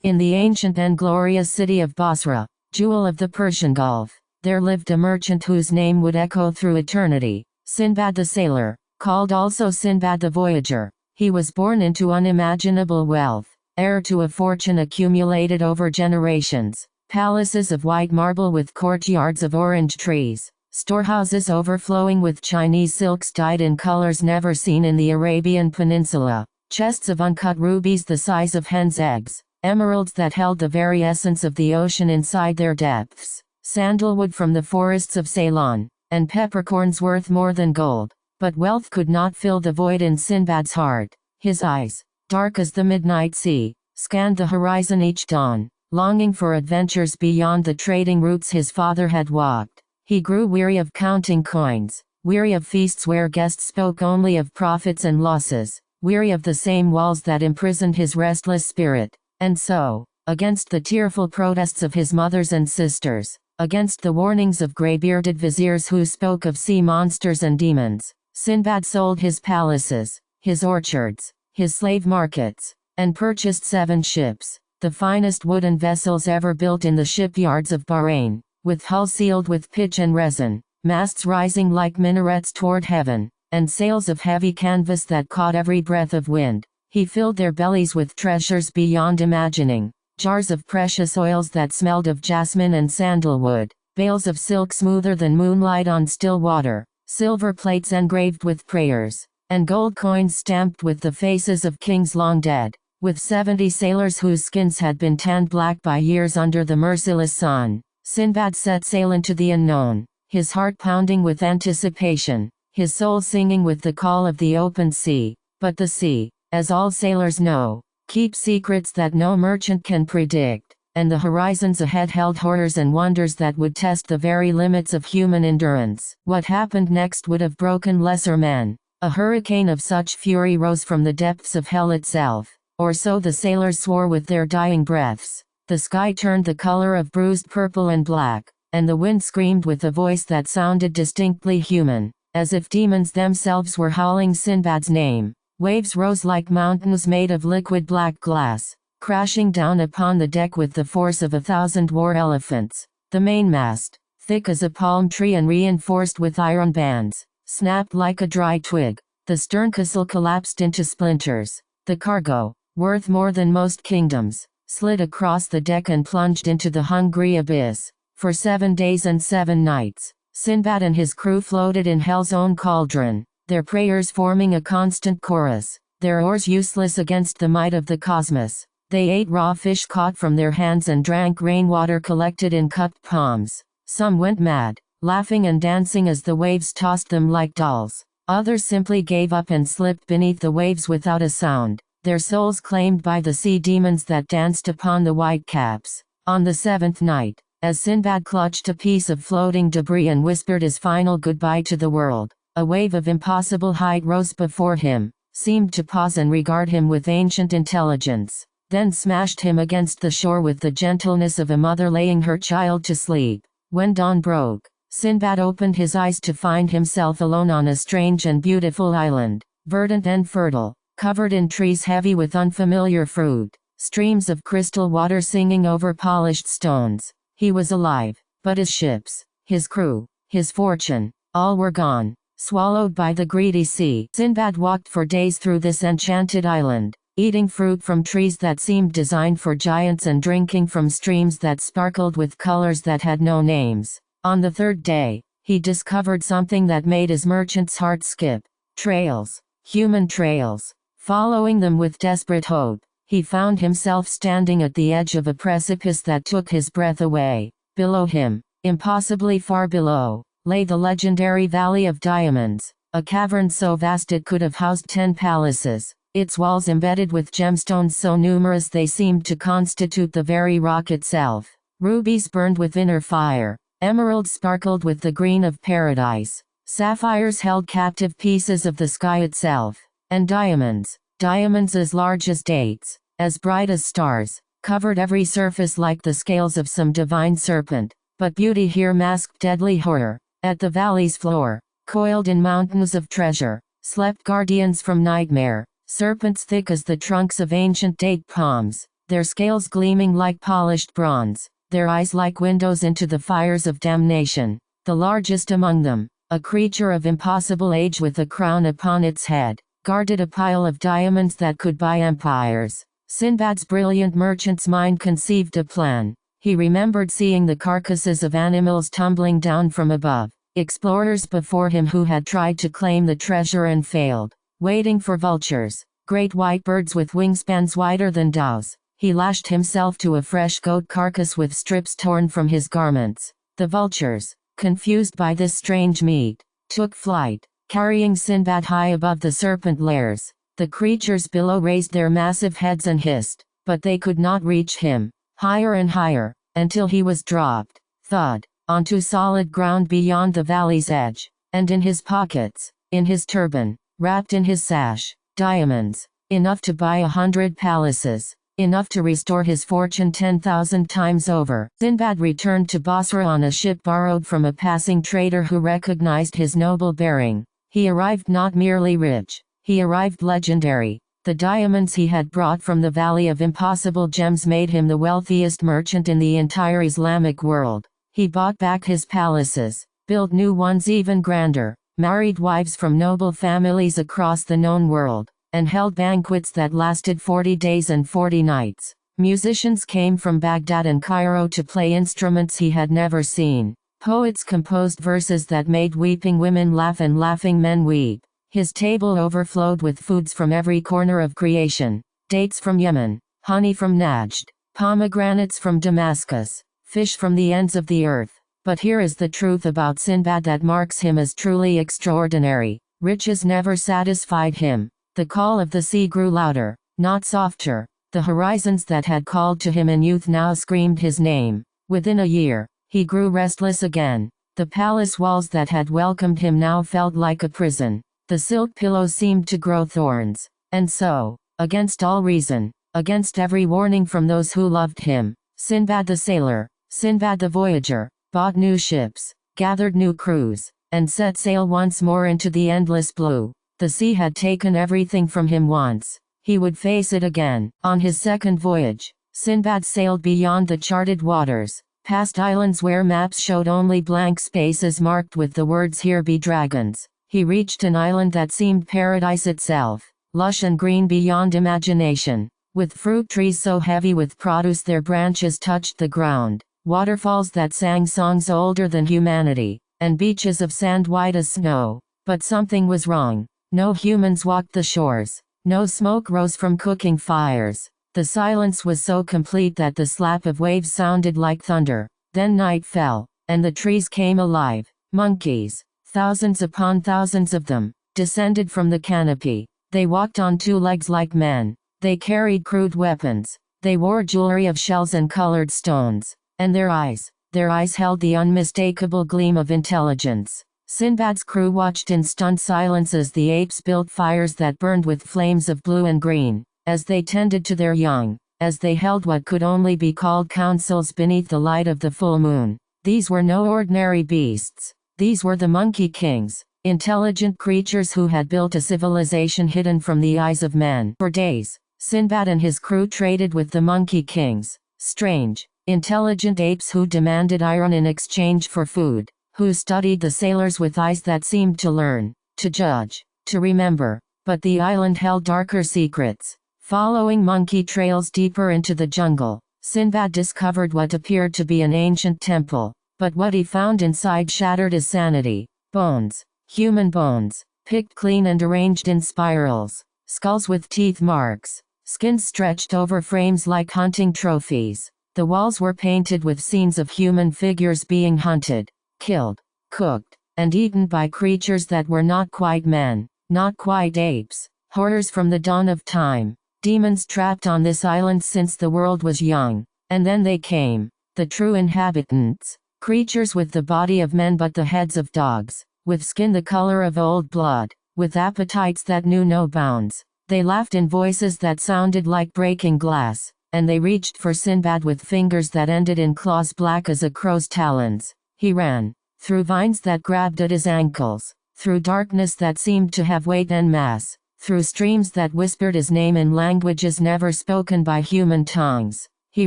In the ancient and glorious city of Basra, jewel of the Persian Gulf, there lived a merchant whose name would echo through eternity, Sinbad the Sailor, called also Sinbad the Voyager. He was born into unimaginable wealth, heir to a fortune accumulated over generations, palaces of white marble with courtyards of orange trees, storehouses overflowing with Chinese silks dyed in colors never seen in the Arabian Peninsula, chests of uncut rubies the size of hen's eggs, emeralds that held the very essence of the ocean inside their depths, sandalwood from the forests of Ceylon, and peppercorns worth more than gold. But wealth could not fill the void in Sinbad's heart. His eyes, dark as the midnight sea, scanned the horizon each dawn, longing for adventures beyond the trading routes his father had walked. He grew weary of counting coins, weary of feasts where guests spoke only of profits and losses, weary of the same walls that imprisoned his restless spirit. And so, against the tearful protests of his mothers and sisters, against the warnings of grey-bearded viziers who spoke of sea monsters and demons, Sinbad sold his palaces, his orchards, his slave markets, and purchased 7 ships, the finest wooden vessels ever built in the shipyards of Bahrain, with hulls sealed with pitch and resin, masts rising like minarets toward heaven, and sails of heavy canvas that caught every breath of wind. He filled their bellies with treasures beyond imagining, jars of precious oils that smelled of jasmine and sandalwood, bales of silk smoother than moonlight on still water, silver plates engraved with prayers, and gold coins stamped with the faces of kings long dead, with 70 sailors whose skins had been tanned black by years under the merciless sun. Sinbad set sail into the unknown, his heart pounding with anticipation, his soul singing with the call of the open sea. But the sea, as all sailors know, keeps secrets that no merchant can predict, and the horizons ahead held horrors and wonders that would test the very limits of human endurance. What happened next would have broken lesser men. A hurricane of such fury rose from the depths of hell itself, or so the sailors swore with their dying breaths. The sky turned the color of bruised purple and black, and the wind screamed with a voice that sounded distinctly human, as if demons themselves were howling Sinbad's name. Waves rose like mountains made of liquid black glass, crashing down upon the deck with the force of 1,000 war elephants. The mainmast, thick as a palm tree and reinforced with iron bands, snapped like a dry twig. The sterncastle collapsed into splinters. The cargo, worth more than most kingdoms, slid across the deck and plunged into the hungry abyss. For 7 days and 7 nights, Sinbad and his crew floated in hell's own cauldron, their prayers forming a constant chorus, their oars useless against the might of the cosmos. They ate raw fish caught from their hands and drank rainwater collected in cupped palms. Some went mad, laughing and dancing as the waves tossed them like dolls. Others simply gave up and slipped beneath the waves without a sound, their souls claimed by the sea demons that danced upon the white caps. On the 7th night, as Sinbad clutched a piece of floating debris and whispered his final goodbye to the world, a wave of impossible height rose before him, seemed to pause and regard him with ancient intelligence, then smashed him against the shore with the gentleness of a mother laying her child to sleep. When dawn broke, Sinbad opened his eyes to find himself alone on a strange and beautiful island, verdant and fertile, covered in trees heavy with unfamiliar fruit, streams of crystal water singing over polished stones. He was alive, but his ships, his crew, his fortune, all were gone, swallowed by the greedy sea. Sinbad walked for days through this enchanted island, eating fruit from trees that seemed designed for giants and drinking from streams that sparkled with colors that had no names. On the 3rd day, he discovered something that made his merchant's heart skip. Trails, human trails. Following them with desperate hope, he found himself standing at the edge of a precipice that took his breath away. Below him, impossibly far below, lay the legendary Valley of Diamonds, a cavern so vast it could have housed 10 palaces, its walls embedded with gemstones so numerous they seemed to constitute the very rock itself. Rubies burned with inner fire, emeralds sparkled with the green of paradise, sapphires held captive pieces of the sky itself, and diamonds as large as dates, as bright as stars, covered every surface like the scales of some divine serpent. But beauty here masked deadly horror. At the valley's floor, coiled in mountains of treasure, slept guardians from nightmare, serpents thick as the trunks of ancient date palms. their scales gleaming like polished bronze, their eyes like windows into the fires of damnation. The largest among them, a creature of impossible age with a crown upon its head, guarded a pile of diamonds that could buy empires. Sinbad's brilliant merchant's mind conceived a plan. He remembered seeing the carcasses of animals tumbling down from above, explorers before him who had tried to claim the treasure and failed, waiting for vultures, great white birds with wingspans wider than dows. He lashed himself to a fresh goat carcass with strips torn from his garments. The vultures, confused by this strange meat, took flight, carrying Sinbad high above the serpent lairs. The creatures below raised their massive heads and hissed, but they could not reach him. Higher and higher, until he was dropped, thud, onto solid ground beyond the valley's edge, and in his pockets, in his turban, wrapped in his sash, diamonds, enough to buy 100 palaces, enough to restore his fortune 10,000 times over. Sinbad returned to Basra on a ship borrowed from a passing trader who recognized his noble bearing. He arrived not merely rich, he arrived legendary. The diamonds he had brought from the Valley of Impossible Gems made him the wealthiest merchant in the entire Islamic world. He bought back his palaces, built new ones even grander, married wives from noble families across the known world, and held banquets that lasted 40 days and 40 nights. Musicians came from Baghdad and Cairo to play instruments he had never seen. Poets composed verses that made weeping women laugh and laughing men weep. His table overflowed with foods from every corner of creation, dates from Yemen, honey from Najd, pomegranates from Damascus, fish from the ends of the earth. But here is the truth about Sinbad that marks him as truly extraordinary. Riches never satisfied him. The call of the sea grew louder, not softer. The horizons that had called to him in youth now screamed his name. Within a year, he grew restless again. The palace walls that had welcomed him now felt like a prison. The silk pillows seemed to grow thorns. And so, against all reason, against every warning from those who loved him, Sinbad the sailor, Sinbad the voyager, bought new ships, gathered new crews, and set sail once more into the endless blue. The sea had taken everything from him once. He would face it again. On his second voyage, Sinbad sailed beyond the charted waters, past islands where maps showed only blank spaces marked with the words "Here be dragons." He reached an island that seemed paradise itself, lush and green beyond imagination, with fruit trees so heavy with produce their branches touched the ground, waterfalls that sang songs older than humanity, and beaches of sand white as snow. But something was wrong. No humans walked the shores. No smoke rose from cooking fires. The silence was so complete that the slap of waves sounded like thunder. Then night fell, and the trees came alive. Monkeys, thousands upon thousands of them, descended from the canopy. They walked on two legs like men. They carried crude weapons. They wore jewelry of shells and colored stones. And their eyes held the unmistakable gleam of intelligence. Sinbad's crew watched in stunned silence as the apes built fires that burned with flames of blue and green, as they tended to their young, as they held what could only be called councils beneath the light of the full moon. These were no ordinary beasts. These were the Monkey Kings, intelligent creatures who had built a civilization hidden from the eyes of men. For days, Sinbad and his crew traded with the Monkey Kings, strange, intelligent apes who demanded iron in exchange for food, who studied the sailors with eyes that seemed to learn, to judge, to remember. But the island held darker secrets. Following monkey trails deeper into the jungle, Sinbad discovered what appeared to be an ancient temple. But what he found inside shattered his sanity. Bones, human bones, picked clean and arranged in spirals, skulls with teeth marks, skins stretched over frames like hunting trophies. The walls were painted with scenes of human figures being hunted, killed, cooked, and eaten by creatures that were not quite men, not quite apes, horrors from the dawn of time, demons trapped on this island since the world was young. And then they came, the true inhabitants. Creatures with the body of men but the heads of dogs, with skin the color of old blood, with appetites that knew no bounds. They laughed in voices that sounded like breaking glass, and they reached for Sinbad with fingers that ended in claws black as a crow's talons. He ran, through vines that grabbed at his ankles, through darkness that seemed to have weight and mass, through streams that whispered his name in languages never spoken by human tongues. He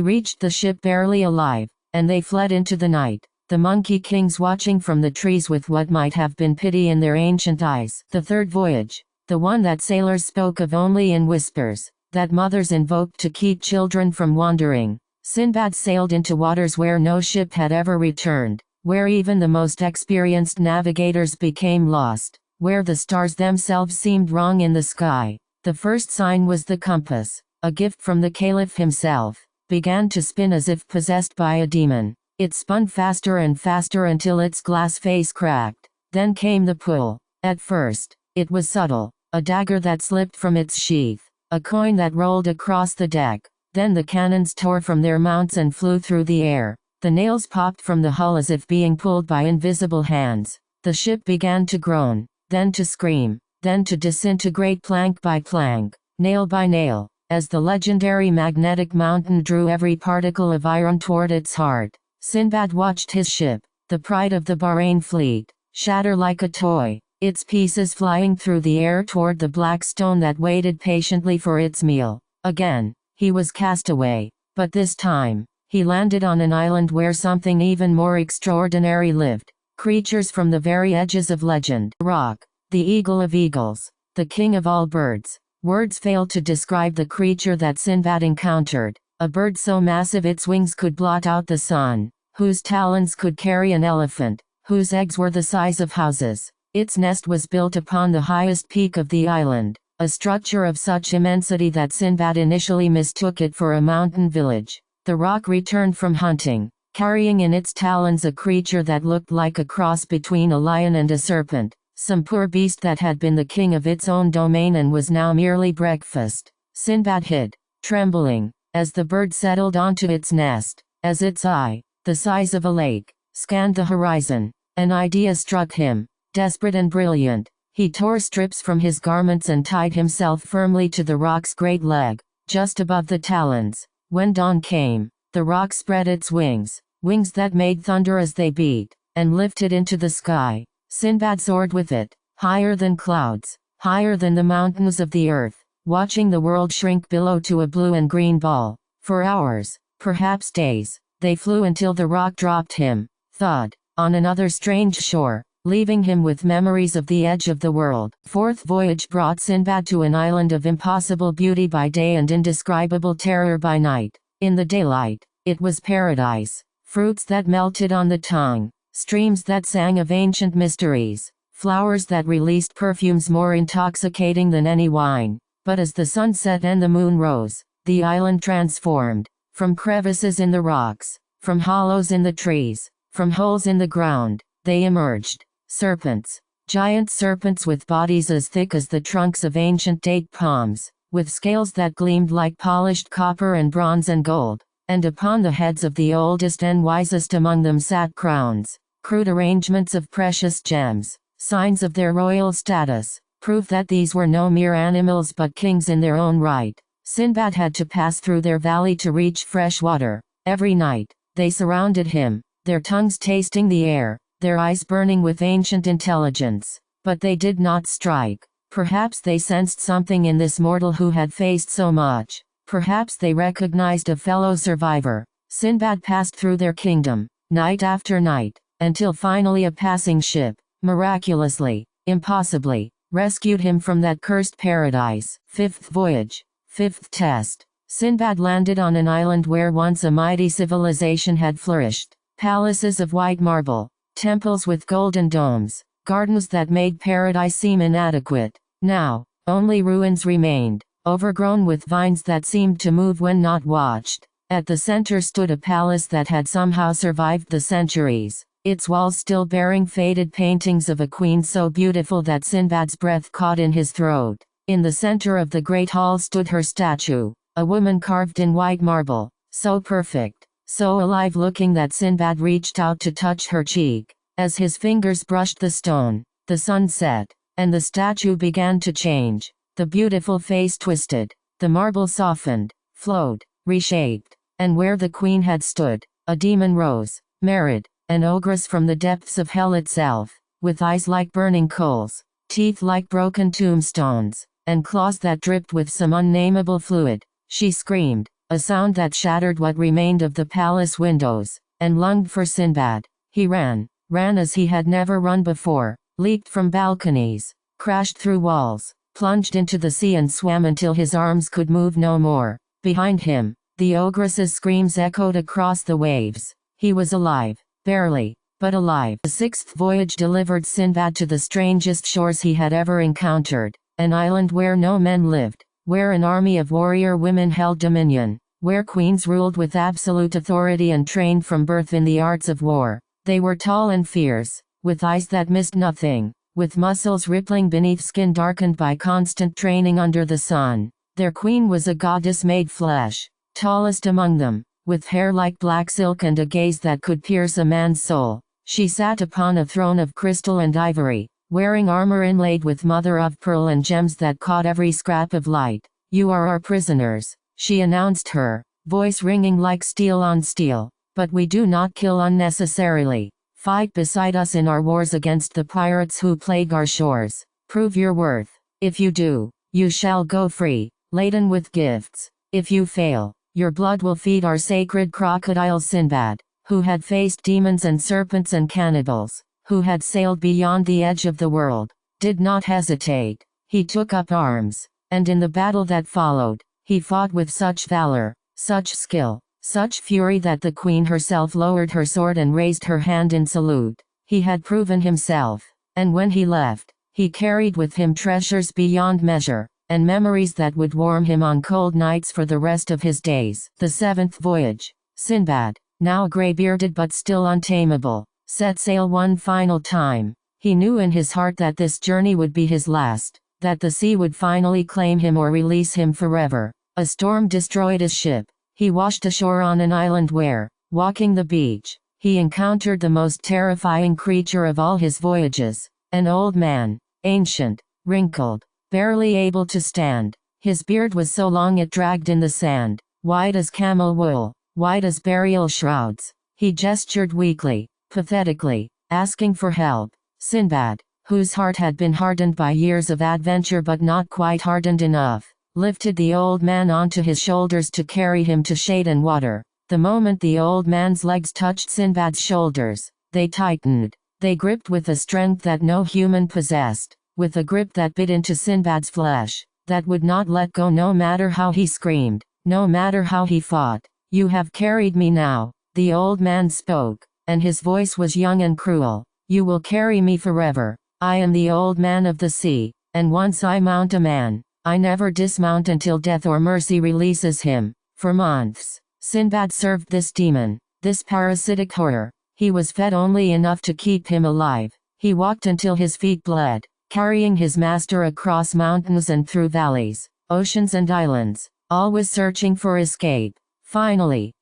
reached the ship barely alive, and they fled into the night, the Monkey Kings watching from the trees with what might have been pity in their ancient eyes. The third voyage, the one that sailors spoke of only in whispers, that mothers invoked to keep children from wandering. Sinbad sailed into waters where no ship had ever returned, where even the most experienced navigators became lost, where the stars themselves seemed wrong in the sky. The first sign was the compass, a gift from the Caliph himself, began to spin as if possessed by a demon. It spun faster and faster until its glass face cracked. Then came the pull. At first, it was subtle, a dagger that slipped from its sheath, a coin that rolled across the deck. Then the cannons tore from their mounts and flew through the air. The nails popped from the hull as if being pulled by invisible hands. The ship began to groan, then to scream, then to disintegrate plank by plank, nail by nail, as the legendary magnetic mountain drew every particle of iron toward its heart. Sinbad watched his ship, the pride of the Bahrain fleet, shatter like a toy, its pieces flying through the air toward the black stone that waited patiently for its meal. Again, he was cast away, but this time, he landed on an island where something even more extraordinary lived. Creatures from the very edges of legend. Rock, the eagle of eagles, the king of all birds. Words failed to describe the creature that Sinbad encountered, a bird so massive its wings could blot out the sun, whose talons could carry an elephant, whose eggs were the size of houses. Its nest was built upon the highest peak of the island, a structure of such immensity that Sinbad initially mistook it for a mountain village. The rock returned from hunting, carrying in its talons a creature that looked like a cross between a lion and a serpent, some poor beast that had been the king of its own domain and was now merely breakfast. Sinbad hid, trembling, as the bird settled onto its nest, as its eye, the size of a lake, scanned the horizon. An idea struck him, desperate and brilliant. He tore strips from his garments and tied himself firmly to the rock's great leg, just above the talons. When dawn came, the rock spread its wings, wings that made thunder as they beat, and lifted into the sky. Sinbad soared with it, higher than clouds, higher than the mountains of the earth, watching the world shrink below to a blue and green ball. For hours, perhaps days, they flew until the rock dropped him, thud, on another strange shore, leaving him with memories of the edge of the world. Fourth voyage brought Sinbad to an island of impossible beauty by day and indescribable terror by night. In the daylight, it was paradise, fruits that melted on the tongue, streams that sang of ancient mysteries, flowers that released perfumes more intoxicating than any wine. But as the sun set and the moon rose, the island transformed. From crevices in the rocks, from hollows in the trees, from holes in the ground, they emerged. Serpents, giant serpents with bodies as thick as the trunks of ancient date palms, with scales that gleamed like polished copper and bronze and gold, and upon the heads of the oldest and wisest among them sat crowns, crude arrangements of precious gems, signs of their royal status, proof that these were no mere animals but kings in their own right. Sinbad had to pass through their valley to reach fresh water. Every night, they surrounded him, their tongues tasting the air, their eyes burning with ancient intelligence. But they did not strike. Perhaps they sensed something in this mortal who had faced so much. Perhaps they recognized a fellow survivor. Sinbad passed through their kingdom, night after night, until finally a passing ship, miraculously, impossibly, rescued him from that cursed paradise. Fifth voyage. Fifth test. Sinbad landed on an island where once a mighty civilization had flourished. Palaces of white marble, temples with golden domes, gardens that made paradise seem inadequate. Now, only ruins remained, overgrown with vines that seemed to move when not watched. At the center stood a palace that had somehow survived the centuries, its walls still bearing faded paintings of a queen so beautiful that Sinbad's breath caught in his throat. In the center of the great hall stood her statue, a woman carved in white marble, so perfect, so alive-looking that Sinbad reached out to touch her cheek. As his fingers brushed the stone, the sun set, and the statue began to change. The beautiful face twisted, the marble softened, flowed, reshaped, and where the queen had stood, a demon rose, Merid, an ogress from the depths of hell itself, with eyes like burning coals, teeth like broken tombstones, and claws that dripped with some unnameable fluid. She screamed, a sound that shattered what remained of the palace windows, and longed for Sinbad. He ran as he had never run before, leaped from balconies, crashed through walls, plunged into the sea and swam until his arms could move no more. Behind him, the ogress's screams echoed across the waves. He was alive, barely, but alive. The sixth voyage delivered Sinbad to the strangest shores he had ever encountered, an island where no men lived, where an army of warrior women held dominion, where queens ruled with absolute authority and trained from birth in the arts of war. They were tall and fierce, with eyes that missed nothing, with muscles rippling beneath skin darkened by constant training under the sun. Their queen was a goddess made flesh, tallest among them, with hair like black silk and a gaze that could pierce a man's soul. She sat upon a throne of crystal and ivory, wearing armor inlaid with mother of pearl and gems that caught every scrap of light. "You are our prisoners," she announced, her voice ringing like steel on steel. "But we do not kill unnecessarily. Fight beside us in our wars against the pirates who plague our shores. Prove your worth. If you do, you shall go free, laden with gifts. If you fail, your blood will feed our sacred crocodile." Sinbad, who had faced demons and serpents and cannibals, who had sailed beyond the edge of the world, did not hesitate. He took up arms, and in the battle that followed, he fought with such valor, such skill, such fury that the queen herself lowered her sword and raised her hand in salute. He had proven himself, and when he left, he carried with him treasures beyond measure, and memories that would warm him on cold nights for the rest of his days. The seventh voyage. Sinbad, now gray-bearded but still untamable, set sail one final time. He knew in his heart that this journey would be his last, that the sea would finally claim him or release him forever. A storm destroyed his ship. He washed ashore on an island where, walking the beach, he encountered the most terrifying creature of all his voyages, an old man, ancient, wrinkled, barely able to stand. His beard was so long it dragged in the sand, white as camel wool, white as burial shrouds. He gestured weakly, pathetically, asking for help. Sinbad, whose heart had been hardened by years of adventure but not quite hardened enough, lifted the old man onto his shoulders to carry him to shade and water. The moment the old man's legs touched Sinbad's shoulders, they tightened. They gripped with a strength that no human possessed, with a grip that bit into Sinbad's flesh, that would not let go no matter how he screamed, no matter how he fought. "You have carried me now," the old man spoke, and his voice was young and cruel. "You will carry me forever. I am the old man of the sea, and once I mount a man, I never dismount until death or mercy releases him." For months, Sinbad served this demon, this parasitic horror. He was fed only enough to keep him alive. He walked until his feet bled, carrying his master across mountains and through valleys, oceans and islands, always searching for escape. Finally,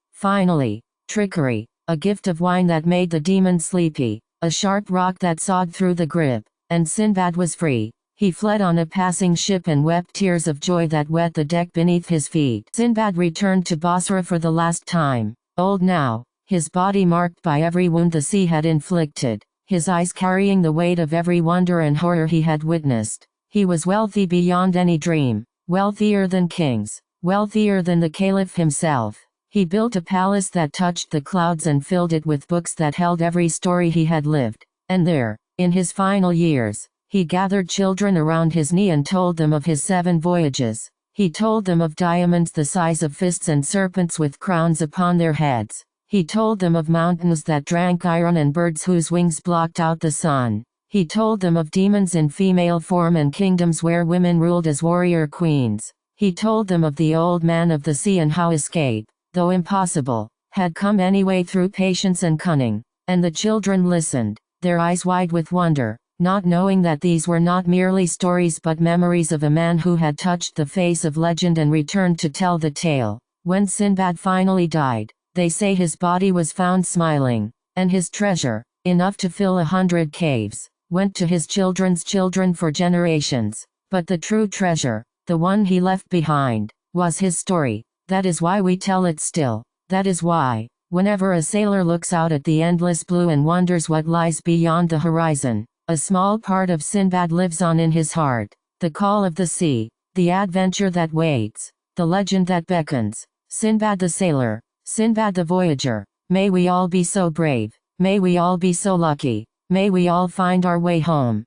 trickery, a gift of wine that made the demon sleepy, a sharp rock that sawed through the grip, and Sinbad was free. He fled on a passing ship and wept tears of joy that wet the deck beneath his feet. Sinbad returned to Basra for the last time, old now, his body marked by every wound the sea had inflicted, his eyes carrying the weight of every wonder and horror he had witnessed. He was wealthy beyond any dream, wealthier than kings, wealthier than the caliph himself. He built a palace that touched the clouds and filled it with books that held every story he had lived. And there, in his final years, he gathered children around his knee and told them of his 7 voyages. He told them of diamonds the size of fists and serpents with crowns upon their heads. He told them of mountains that drank iron and birds whose wings blocked out the sun. He told them of demons in female form and kingdoms where women ruled as warrior queens. He told them of the old man of the sea and how escape, though impossible, had come anyway through patience and cunning. And the children listened, their eyes wide with wonder, not knowing that these were not merely stories but memories of a man who had touched the face of legend and returned to tell the tale. When Sinbad finally died, they say his body was found smiling, and his treasure, enough to fill 100 caves, went to his children's children for generations. But the true treasure, the one he left behind, was his story. That is why we tell it still. That is why, whenever a sailor looks out at the endless blue and wonders what lies beyond the horizon, a small part of Sinbad lives on in his heart. The call of the sea, the adventure that waits, the legend that beckons. Sinbad the sailor, Sinbad the voyager. May we all be so brave, may we all be so lucky, may we all find our way home.